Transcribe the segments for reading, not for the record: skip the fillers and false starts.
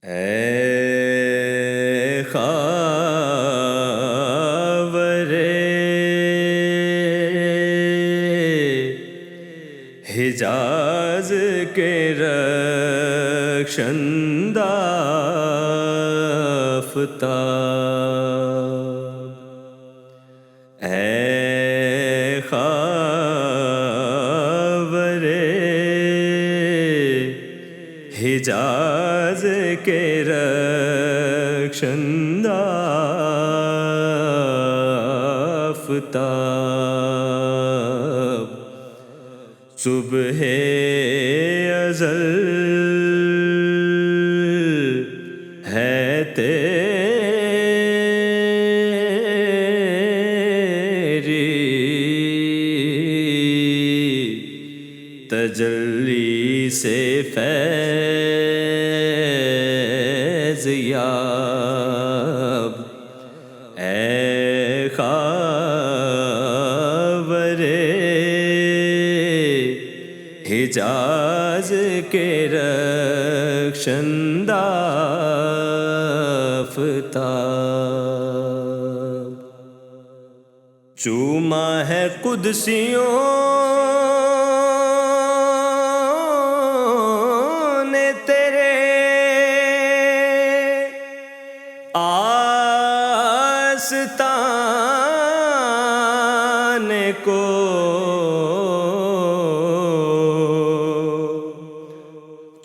اے خاور حجاز کے رخشندہ آفتاب، اے خاور حجاز کے رخشندہ آفتاب، صبح ازل ہے تیری تجلی سے فیض یاب، اے خاور حجاز کے رخشندہ آفتاب، چوما ہے قدسیوں نے تیرے آستان کو،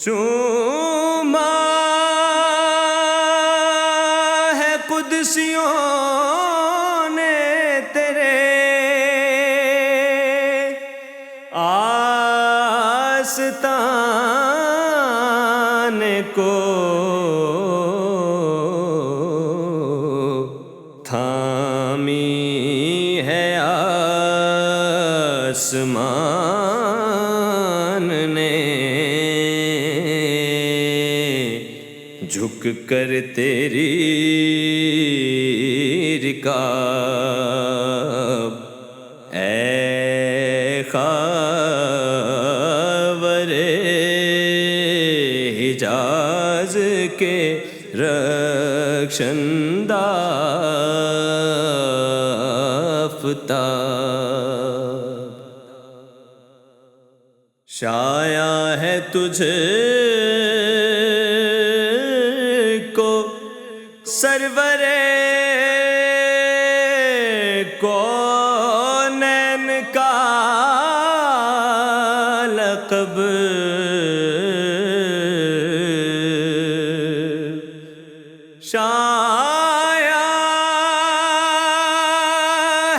چوما ہے قدسیوں نے تیرے آستان کو، تھامی ہے آسمان نے، جھک کر تیری رکاب، اے خاور حجاز کے رخشندہ آفتاب، شایع ہے تجھ کو سرور کونین کا لقب، شایع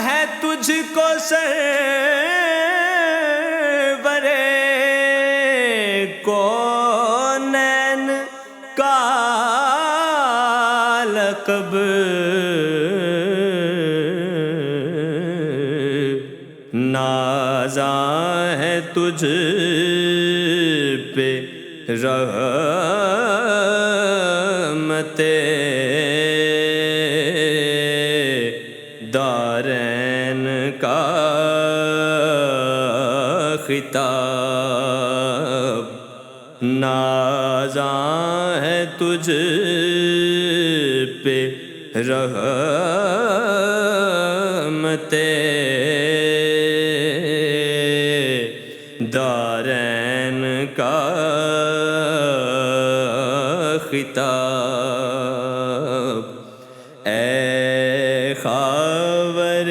ہے تجھ کو سرور کونین کا لقب، نازاں ہے تجھ پہ رحمت دارین کا خطاب، نازاں ہے تجھ پہ رحمت دارین کا خطاب، اے خاور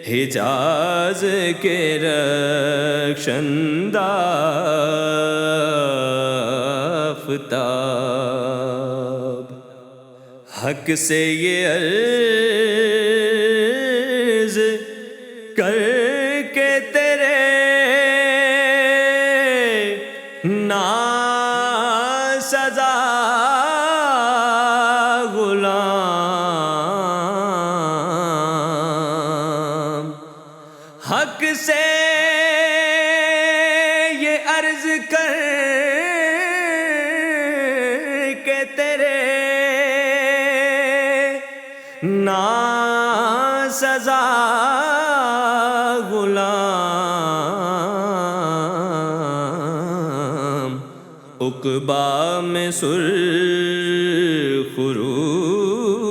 حجاز کے رخشندہ آفتاب، حق سے یہ عرض کر کے تیرے ناسزا غلام، حق سے یہ عرض کر کے تیرے ناسزا غلام عقبا میں سرخ روح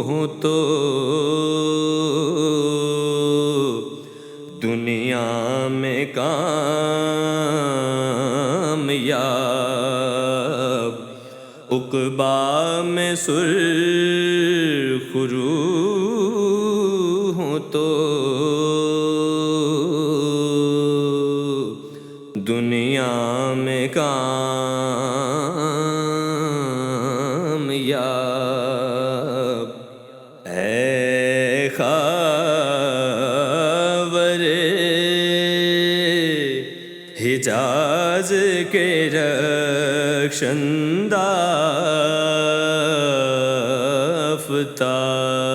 ہوں تو دنیا میں کامیاب، عقبا میں سرخ روح ہوں تو دنیا میں کامیاب۔ اے خاور حجاز کے رخشندہ آفتاب،